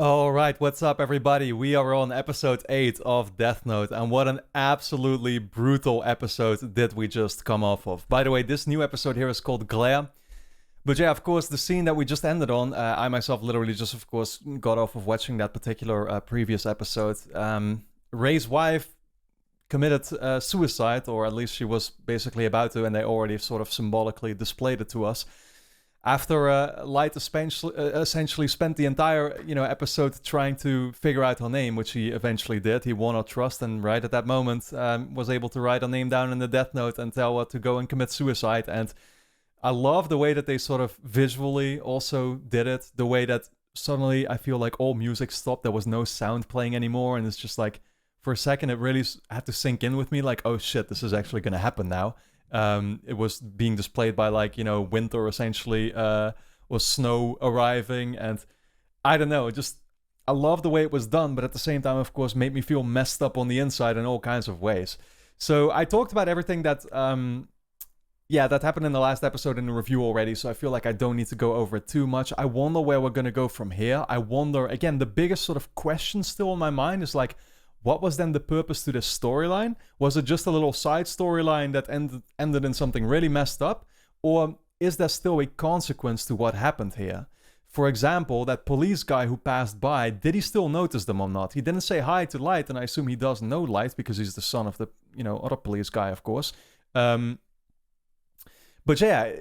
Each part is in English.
Alright, what's up everybody? We are on episode 8 of Death Note, and what an absolutely brutal episode did we just come off of. By the way, this new episode here is called Glare. But yeah, of course, the scene that we just ended on, I myself literally just, of course, got off of watching that particular previous episode. Ray's wife committed suicide, or at least she was basically about to, and they already sort of symbolically displayed it to us. After Light essentially spent the entire episode trying to figure out her name, which he eventually did. He won her trust, and right at that moment was able to write her name down in the Death Note and tell her to go and commit suicide. And I love the way that they sort of visually also did it. The way that suddenly I feel like all music stopped. There was no sound playing anymore, and it's just like, for a second, it really had to sink in with me, like, oh shit, this is actually going to happen now. It was being displayed by, like, winter essentially, was snow arriving, and I don't know, I love the way it was done, but at the same time, of course, made me feel messed up on the inside in all kinds of ways. So I talked about everything that, that happened in the last episode in the review already, so I feel like I don't need to go over it too much. I wonder where we're gonna go from here. I wonder, again, the biggest sort of question still in my mind is like, what was then the purpose to this storyline? Was it just a little side storyline that ended in something really messed up? Or is there still a consequence to what happened here? For example, that police guy who passed by, did he still notice them or not? He didn't say hi to Light, and I assume he does know Light because he's the son of the, other police guy, of course. But yeah,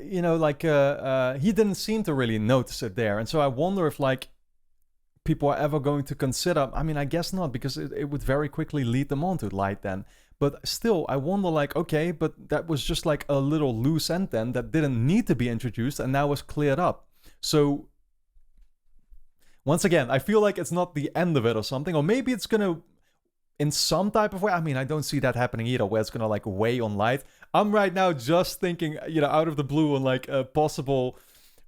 he didn't seem to really notice it there. And so I wonder if, like, people are ever going to consider, I mean, I guess not, because it would very quickly lead them on to Light then. But still, I wonder, like, okay, but that was just like a little loose end then that didn't need to be introduced and now was cleared up. So, once again, I feel like it's not the end of it or something, or maybe it's gonna, in some type of way, I mean, I don't see that happening either, where it's gonna, like, weigh on Light. I'm right now just thinking, out of the blue on, like, possible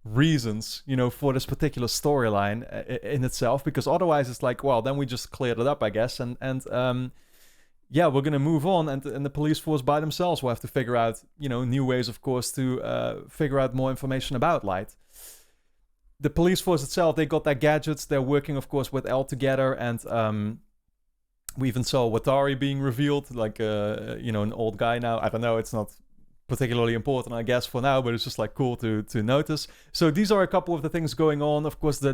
reasons, for this particular storyline in itself, because otherwise it's like, well, then we just cleared it up, I guess, and we're gonna move on, and the police force by themselves will have to figure out, new ways, of course, to figure out more information about Light. The police force itself, they got their gadgets, they're working, of course, with L together, and we even saw Watari being revealed, like, an old guy now. I don't know, it's not particularly important, I guess, for now, but it's just like cool to notice. So these are a couple of the things going on. Of course, the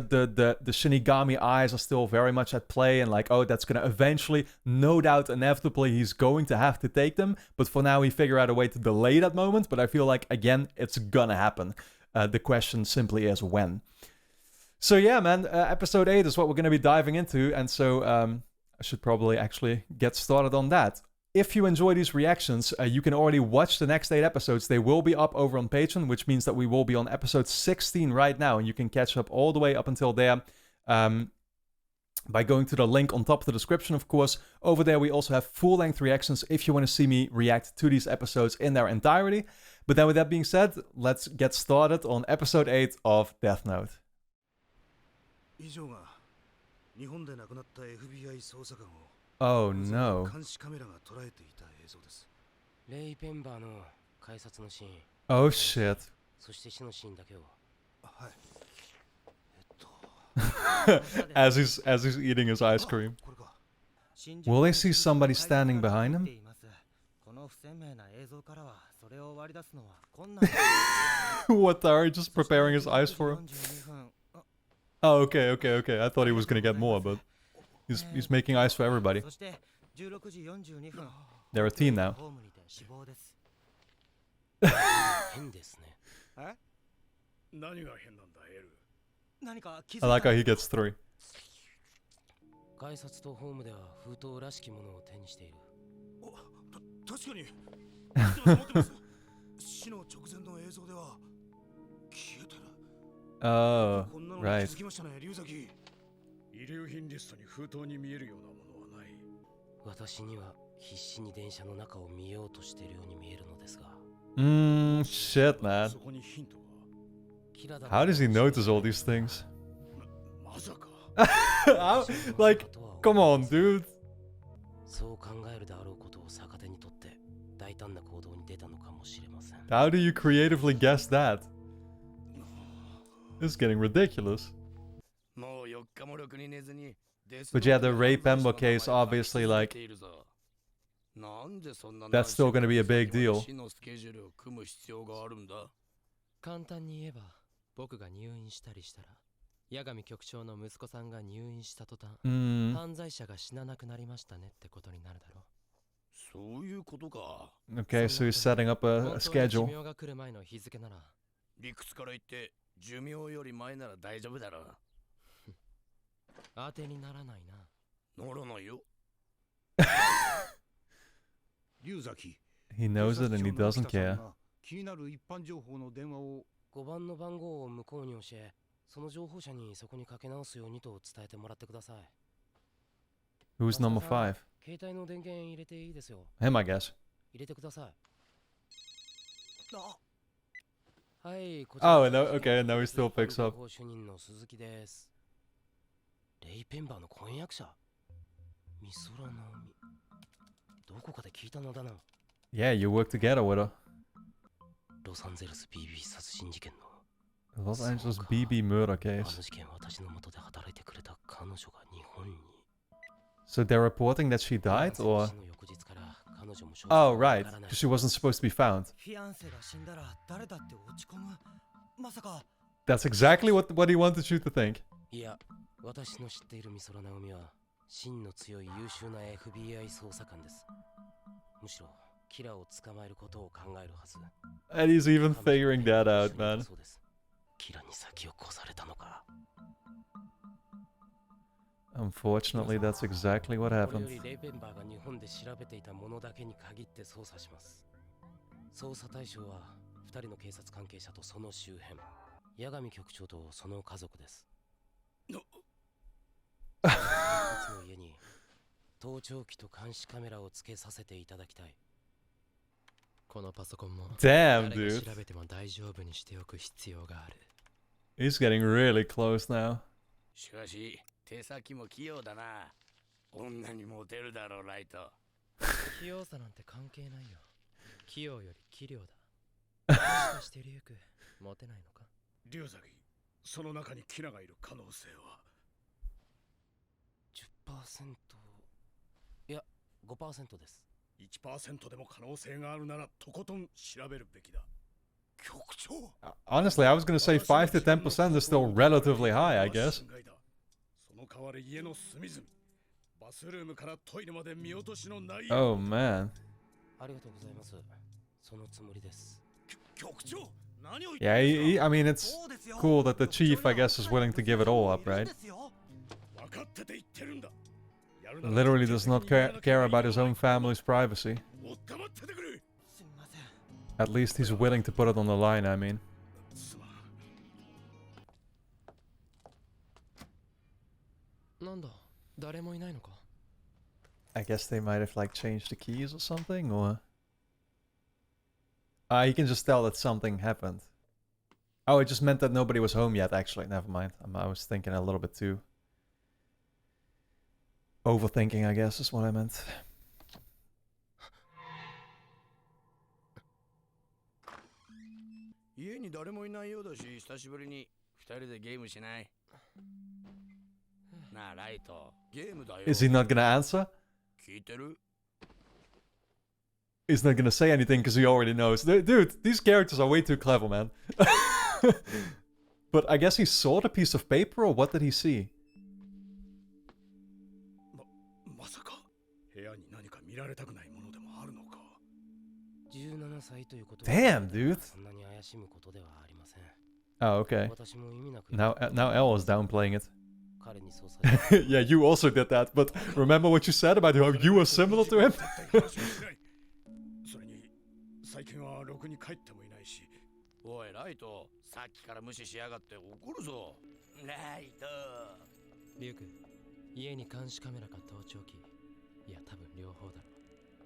Shinigami eyes are still very much at play, and like, oh, that's gonna eventually, no doubt, inevitably, he's going to have to take them. But for now, he figure out a way to delay that moment. But I feel like, again, it's gonna happen. The question simply is when. So yeah, man, episode 8 is what we're gonna be diving into, and so I should probably actually get started on that. If you enjoy these reactions, you can already watch the next 8 episodes. They will be up over on Patreon, which means that we will be on episode 16 right now, and you can catch up all the way up until there by going to the link on top of the description, of course. Over there, we also have full-length reactions if you want to see me react to these episodes in their entirety. But then with that being said, let's get started on episode 8 of Death Note. Oh no. Oh shit. as he's eating his ice cream. Will they see somebody standing behind him? What, are just preparing his ice for him? Oh, okay. I thought he was gonna get more, but he's making ice for everybody. They're a team now. I like how he gets 3. Oh, right. Shit, man. How does he notice all these things? Like, come on, dude. How do you creatively guess that? This is getting ridiculous. But yeah, the Ray Pemba case, obviously, like, that's still gonna be a big deal. 簡単に言えば、僕が入院したりしたら、八神局長の息子さんが入院した途端、犯罪者が死ななくなりましたねってことになるだろう。そういうことか。Okay, so he's setting up a schedule. 寿命が来る前の日付なら、理屈から言って寿命より前なら大丈夫だろう。当てにならないな。ならないよ。He knows it and he doesn't care. 気になる一般情報の電話を5番の番号を向こうに教え、その情報者にそこにかけ直すようにと伝えてもらってください。Who's number 5? 携帯の電源入れていいですよ。Him, I guess. 入れてください。はい、こち Oh, no, okay, now he still picks up. 主任の鈴木です。レイペンバーの婚約者美空直美。どこかで聞いたのだな。Yeah, you work together with her. ロサンゼルス BB 殺人事件の Los Angeles BB murder あ case. の事件、私の元で働いてくれた彼女が日本に。 So they're reporting that she died, or? その翌日から彼女も消息 Oh, がわ right, からない。 because she wasn't supposed to be found. フィアンセが死んだら誰だって落ち込む。まさか That's exactly what he wanted you to think. いや、私の知っている美空直美は真の強い優秀な FBI 捜査官です。むしろキラーを捕まえることを考えるはず。 And he's even figuring that out, man. そうです。キラに先を越されたのか。 Unfortunately, that's exactly what これよ happened. りレイペンバーが日本で調べていたものだけに限って捜査します。捜査対象は2人の警察関係者とその周辺、八神局長とその家族です。一つの家に盗聴器と監視カメラをつけさせていただきたい。このパソコンも Damn, 誰が dude. 調べても大丈夫にしておく必要がある。 He's getting really close now. しかし手先も器用だな。女にモテるだろう、ライト。器用さなんて関係ないよ。器用より器量だ。もしかしてリュウク、モテないのか。龍崎、その中にキラがいる可能性は 10%、 いや 5% です。 1% でも可能性があるならとことん調べるべきだ。局長、 Honestly, I was gonna say 5 to 10% is still relatively high, I guess. その代わり家の隅々、バスルームからトイレまで見落としのない。 Oh, man. ありがとうございます。そのつもりです。局長、何を言って Yeah, I mean, it's cool that the chief, I guess, is willing to give it all up, right? 分かってて言ってるんだ。 Literally does not care about his own family's privacy. おったまっててくれ。すみません。 At least he's willing to put it on the line, I mean. すまん。なんだ、誰もいないのか。 I guess they might have, like, changed the keys or something, or... he can just tell that something happened. Oh, it just meant that nobody was home yet, actually. Never mind. I was thinking a little bit too... Overthinking, I guess, is what I meant. 家に誰もいないようだし、久しぶりに2人でゲームしない？なあ、ライト、ゲームだよ。 Is he not gonna answer? 聞いてる？ He's not gonna say anything because he already knows. Dude, these characters are way too clever, man. But I guess he saw the piece of paper, or what did he see? まさか部屋に何か見られたくないものでもあるのか。17歳ということ Damn, dude. そんなに怪しむことではありません。 Oh, okay. 私も意味なく Now Elle is downplaying it. 彼に操作 Yeah, you also did that, but remember what you said about how you were similar to him? それに最近はろくに帰ってもいないし。おい、ライト、さっきから無視しやがって怒るぞ。ライト。リュウク、家に監視カメラか盗聴器。いや、多分両方だろ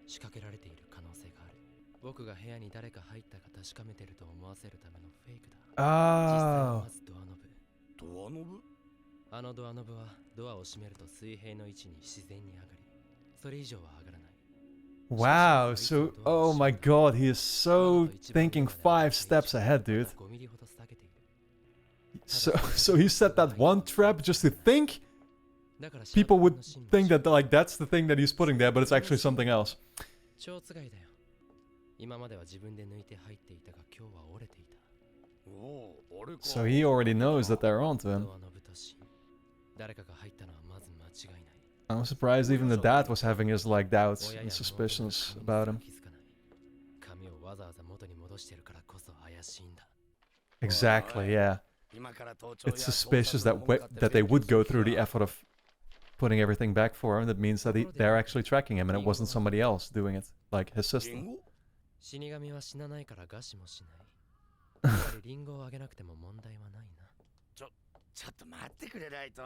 う。仕掛けられている可能性がある。僕が部屋に誰か入ったか確かめてると思わせるためのフェイクだ。実際は Oh. まずドアノブ。ドアノブ？あのドアノブはドアを閉めると水平の位置に自然に上がり、それ以上は上がらない。 Wow, so... Oh my god, he is so thinking 5 steps ahead, dude. 5ミリほど下げている。So he set that one trap just to think people would think that like that's the thing that he's putting there, but it's actually something else. So he already knows that they're onto him. I'm surprised even the dad was having his like doubts and suspicions about him. Exactly, yeah. It's suspicious that they would go through the effort of putting everything back for him. That means that they're actually tracking him and it wasn't somebody else doing it, like his sister. ちょっと待ってくれライト。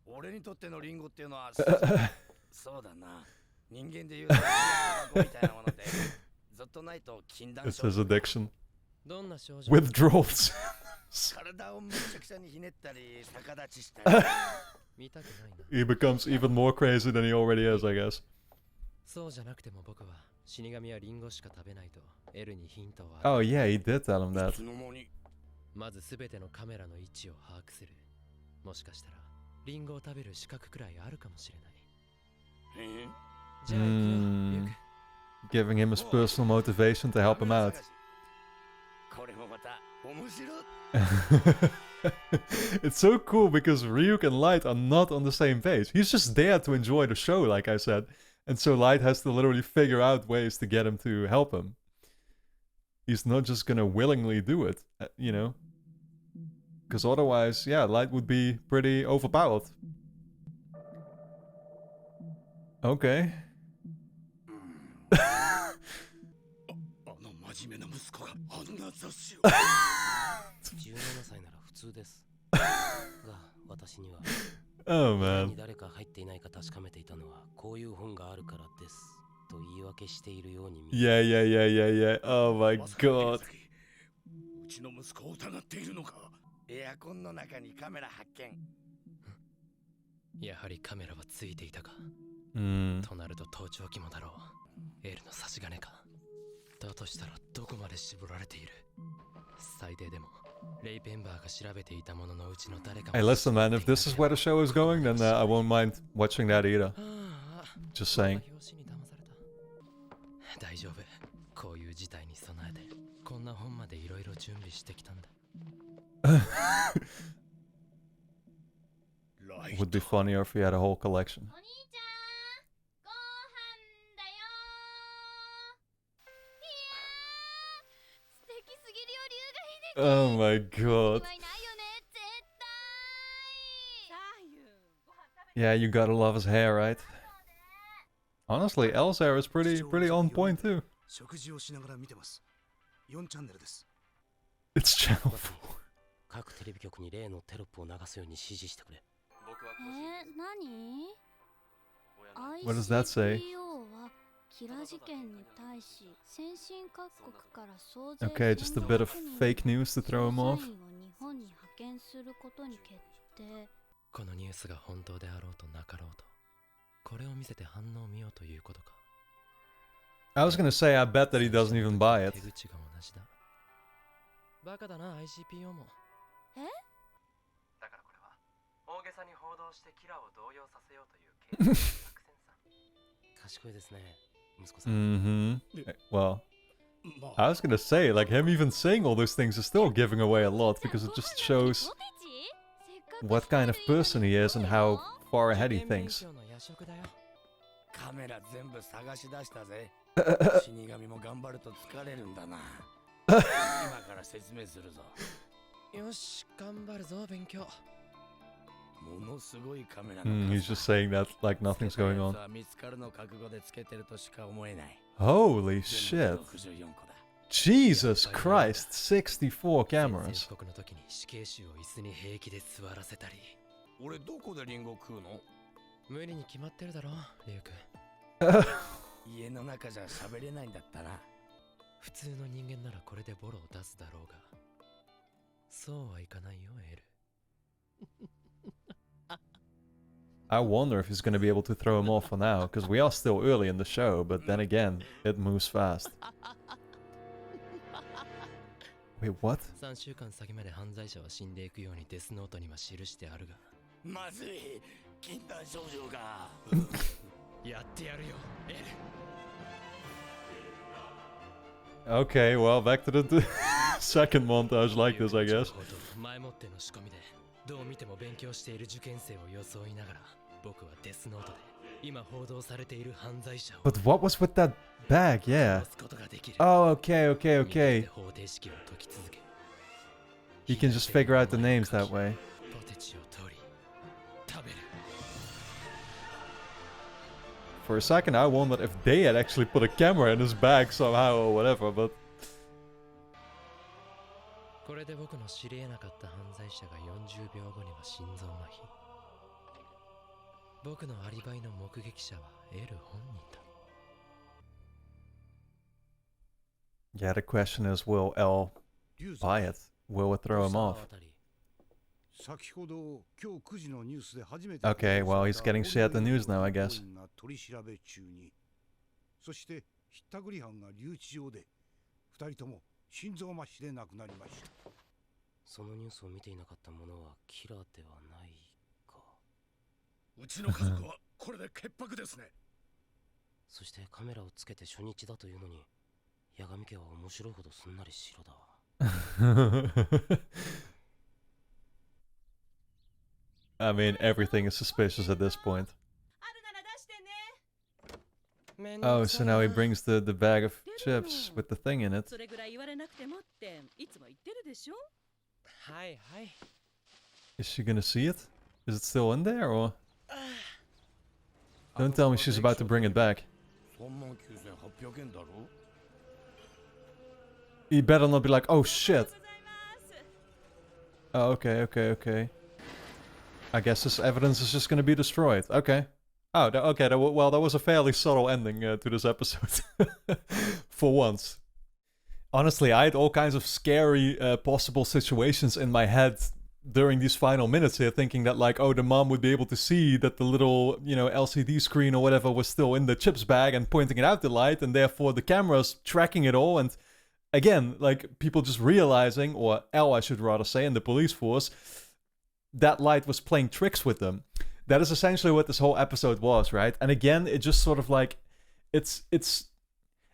俺にとってのリンゴっていうのはそうだな。人間で言うとみたいなものでずっとないと禁断症。It's his addiction. Withdrawals. 体をむちゃくちゃにひねったり逆立ちしたり。He becomes even more crazy than he already is, I guess. そうじゃなくても僕は死神はリンゴしか食べないとエルにヒントを。Oh yeah, he did tell him that. まずすべてのカメラの位置を把握する。もしかしたらリンゴを食べる資格くらいあるかもしれない。じゃあ行くよ、リュウク。Giving him his personal motivation to help him out. これもまた面白い。It's so cool because Ryuk and Light are not on the same page. He's just there to enjoy the show, like I said. And so Light has to literally figure out ways to get him to help him. He's not just gonna willingly do it, you know? Because otherwise, yeah, Light would be pretty overpowered. Okay. 17歳なら普通です。が、私には Oh man. 誰か入っていないか確かめていたのはこういう本があるからです。と言い訳しているように見える。Yeah. Oh my god. うちの息子を疑っているのか。エアコンの中にカメラ発見。やはりカメラはついていたか。となると盗聴器もだろう。エルの差し金か。だとしたらどこまで絞られている。最低でもレイペンバーが調べていたもののうちの誰か。Hey, listen, man. If this is where the show is going, then I won't mind watching that either. Just saying. 大丈夫。こういう事態に備えてこんな本までいろいろ準備してきたんだ。Would be funnier if we had a whole collection. Oh my god. Yeah, you gotta love his hair, right? Honestly, Elle's hair is pretty on point too. It's channel 4. 各テレビ局に例のテロップを流すように指示してくれ。何 What does that say? Okay, just a bit of fake news to throw him off. このニュースが本当であろうとなかろうと、これを見せて反応を見ようということか。I was gonna say, I bet that he doesn't even buy it. 手口が同じだ。バカだな ICPO も。だからこれは大げさに報道してキラーを動揺させようという作戦さ。賢いですね、息子さん。Well, I was gonna say, like him even saying all those things is still giving away a lot because it just shows what kind of person he is and how far ahead he thinks. カメラ全部探し出したぜ。死神も頑張ると疲れるんだな。今から説明するぞ。よし、頑張るぞ勉強。ものすごいカメラ。He's just saying that like nothing's going on. 見つかるの覚悟でつけてるとしか思えない。Holy shit! Jesus Christ! 64 cameras. 俺どこでリンゴ食うの？無理に決まってるだろ、リュウク。家の中じゃ喋れないんだったな。普通の人間ならこれでボロを出すだろうが、そうはいかないよ、エル。I wonder if he's going to be able to throw him off for now, because we are still early in the show, but then again, it moves fast. Wait, what? 3週間先まで犯罪者は死んでいくようにデスノートには記してあるがまずい禁断症状がやってやるよエル Okay, well, back to the second montage like this, I guess. 前もっての仕込みでどう見ても勉強している受験生を装いながら僕はデスノートで今報道されている犯罪者を But what was with that bag? Yeah. 殺すことができる Oh, okay, okay, 逃げ okay. て方程式を解き続け You can just figure out the names that way. ポテチを取り食べる For a second, I wondered if they had actually put a camera in his bag somehow or whatever, but これで僕の知り得なかった犯罪者が40秒後には心臓麻痺僕のアリバイの目撃者はエル本人だ yeah, the question is, will L buy it? Will it throw him off? 先ほど今日9時のニュースで初めて Okay, well, he's getting shit at the news now, I guess. 取り調べ中にそしてひったくり犯が留置場で2人とも心臓麻痺で亡くなりましたそのニュースを見ていなかった者はキラーではないかうちの家族はこれで潔白ですねそしてカメラをつけて初日だというのに八神家は面白いほどすんなり白だ I mean, everything is suspicious at this point. Oh, so now he brings the bag of chips with the thing in it. それぐらい言われなくてもっていつも言ってるでしょはいはい Is she gonna see it? Is it still in there, or? Don't tell me she's about to bring it back. 39,800円だろ You better not be like, oh shit. Oh, okay, okay, okay. I guess this evidence is just gonna be destroyed. Okay. Oh, okay. Well, that was a fairly subtle ending to this episode. For once. Honestly, I had all kinds of scary possible situations in my head during these final minutes here, thinking that, like, oh, the mom would be able to see that the little, you know, LCD screen or whatever was still in the chips bag and pointing it out the light, and therefore the camera's tracking it all, and again, like, people just realizing, or L, I should rather say, in the police force, that light was playing tricks with them. That is essentially what this whole episode was, right? And again, it just sort of like, it's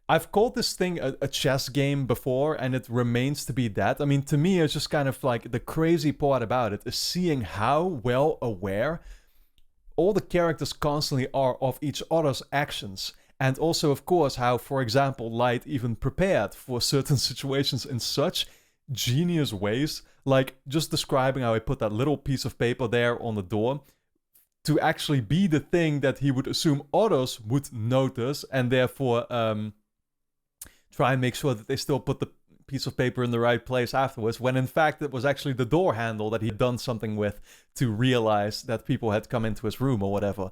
I've called this thing a chess game before, and it remains to be that. I mean, to me, it's just kind of like the crazy part about it is seeing how well aware all the characters constantly are of each other's actions. And also, of course, how, for example, Light even prepared for certain situations in such genius ways. Like, just describing how he put that little piece of paper there on the door to actually be the thing that he would assume others would notice, and therefore try and make sure that they still put the piece of paper in the right place afterwards, when in fact it was actually the door handle that he'd done something with to realize that people had come into his room or whatever.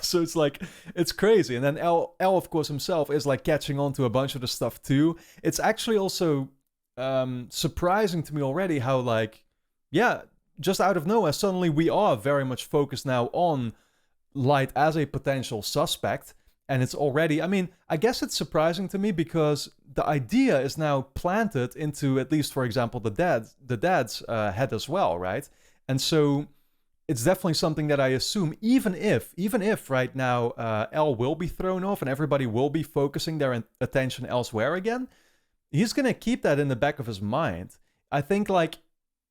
So it's like, it's crazy. And then L, of course, himself is like catching on to a bunch of the stuff too. It's actually also surprising to me already how, like, yeah, just out of nowhere, suddenly we are very much focused now on Light as a potential suspect. And it's already, I mean, I guess it's surprising to me because the idea is now planted into, at least, for example, the dad's head as well, right? And so it's definitely something that I assume, even if right now L will be thrown off and everybody will be focusing their attention elsewhere again, he's going to keep that in the back of his mind. I think, like,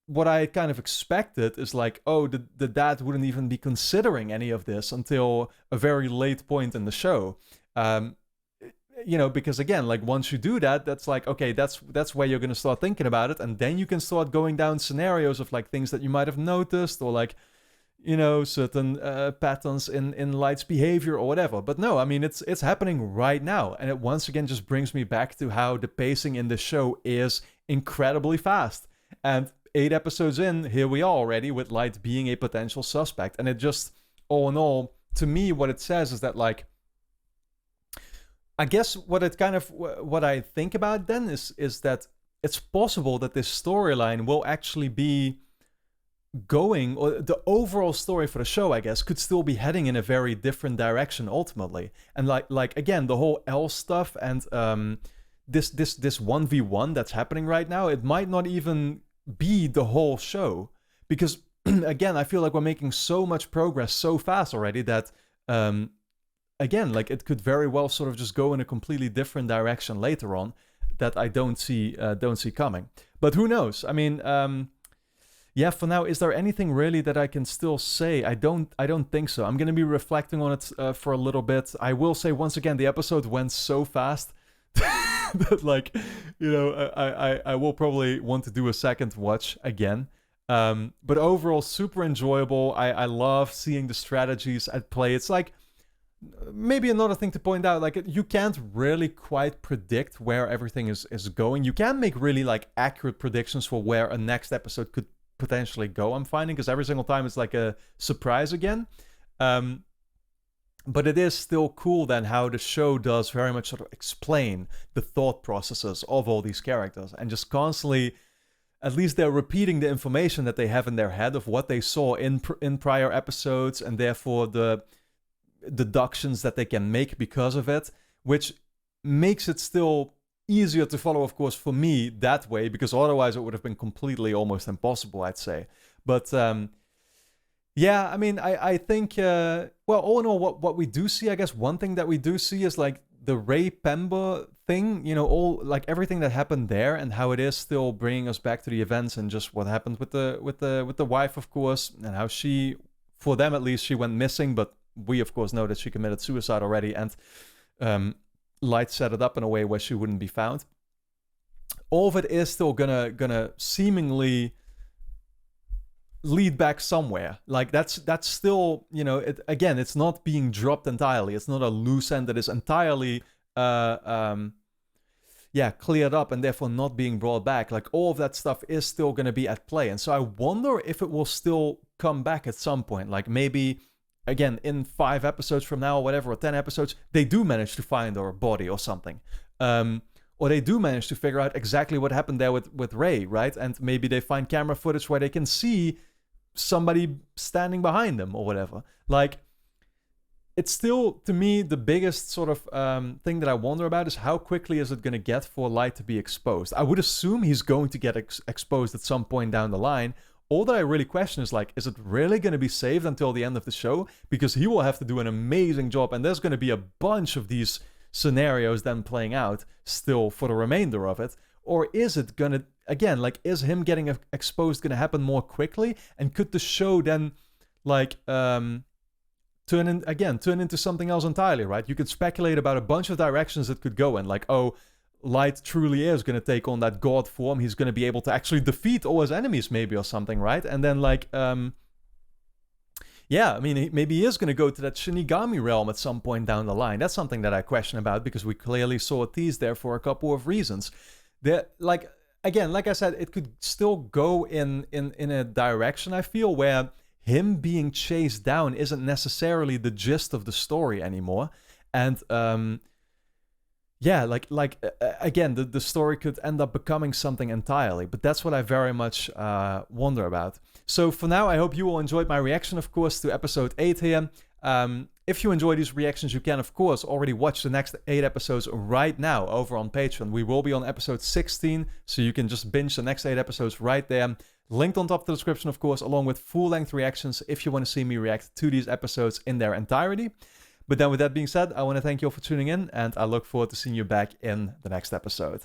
what I kind of expected is like, oh, the dad wouldn't even be considering any of this until a very late point in the show. You know, because again, like, once you do that, that's like, okay, that's where you're going to start thinking about it. And then you can start going down scenarios of, like, things that you might have noticed, or, like, you know, certain patterns in Light's behavior or whatever. But no, I mean, it's happening right now. And it once again just brings me back to how the pacing in the show is incredibly fast. And 8 episodes in, here we are already with Light being a potential suspect. And it just, all in all, to me, what it says is that, like, I guess what I think about then is that it's possible that this storyline will actually be going, or the overall story for the show, I guess, could still be heading in a very different direction ultimately. And like again, the whole L stuff and this 1v1 that's happening right now, it might not even be the whole show, because again, I feel like we're making so much progress so fast already that again, like it could very well sort of just go in a completely different direction later on that I don't see coming. But who knows? I mean, yeah, for now, is there anything really that I can still say? I don't think so. I'm going to be reflecting on it for a little bit. I will say once again, the episode went so fast that, like, you know, I will probably want to do a second watch again. But overall, super enjoyable. I love seeing the strategies at play. It's like, maybe another thing to point out, like, you can't really quite predict where everything is going. You can make really, like, accurate predictions for where a next episode could potentially go, I'm finding, because every single time it's like a surprise again. But it is still cool then how the show does very much sort of explain the thought processes of all these characters, and just constantly, at least they're repeating the information that they have in their head of what they saw in prior episodes, and therefore the deductions that they can make because of it, which makes it still easier to follow, of course, for me that way, because otherwise it would have been completely almost impossible, I'd say. But yeah, I mean, I think, well, all in all, what we do see, I guess one thing that we do see is like the Ray Pemba thing, you know, all like everything that happened there, and how it is still bringing us back to the events, and just what happened with the wife, of course, and how she, for them at least, she went missing, but we of course know that she committed suicide already, and Light set it up in a way where she wouldn't be found. All of it is still gonna seemingly lead back somewhere. Like that's still, you know, again, it's not being dropped entirely. It's not a loose end that is entirely cleared up and therefore not being brought back. Like all of that stuff is still gonna be at play. And so I wonder if it will still come back at some point. Like maybe, again, in 5 episodes from now or whatever, or 10 episodes, they do manage to find her body or something. Or they do manage to figure out exactly what happened there with Ray, right? And maybe they find camera footage where they can see somebody standing behind them or whatever. Like, it's still, to me, the biggest sort of thing that I wonder about is how quickly is it going to get for Light to be exposed? I would assume he's going to get exposed at some point down the line. All that I really question is, like, is it really going to be saved until the end of the show? Because he will have to do an amazing job, and there's going to be a bunch of these scenarios then playing out still for the remainder of it. Or is it going to, again, like, is him getting exposed going to happen more quickly? And could the show then, like, turn into something else entirely, right? You could speculate about a bunch of directions it could go in, like, oh, Light truly is going to take on that god form. He's going to be able to actually defeat all his enemies, maybe, or something, right? And then, like, yeah, I mean, maybe he is going to go to that Shinigami realm at some point down the line. That's something that I question about, because we clearly saw a tease there for a couple of reasons. Like, again, like I said, it could still go in a direction, I feel, where him being chased down isn't necessarily the gist of the story anymore. And, yeah, like again, the story could end up becoming something entirely, but that's what I very much wonder about. So for now, I hope you all enjoyed my reaction, of course, to episode 8 here. If you enjoy these reactions, you can, of course, already watch the next 8 episodes right now over on Patreon. We will be on episode 16, so you can just binge the next 8 episodes right there. Linked on top of the description, of course, along with full-length reactions if you want to see me react to these episodes in their entirety. But then with that being said, I want to thank you all for tuning in, and I look forward to seeing you back in the next episode.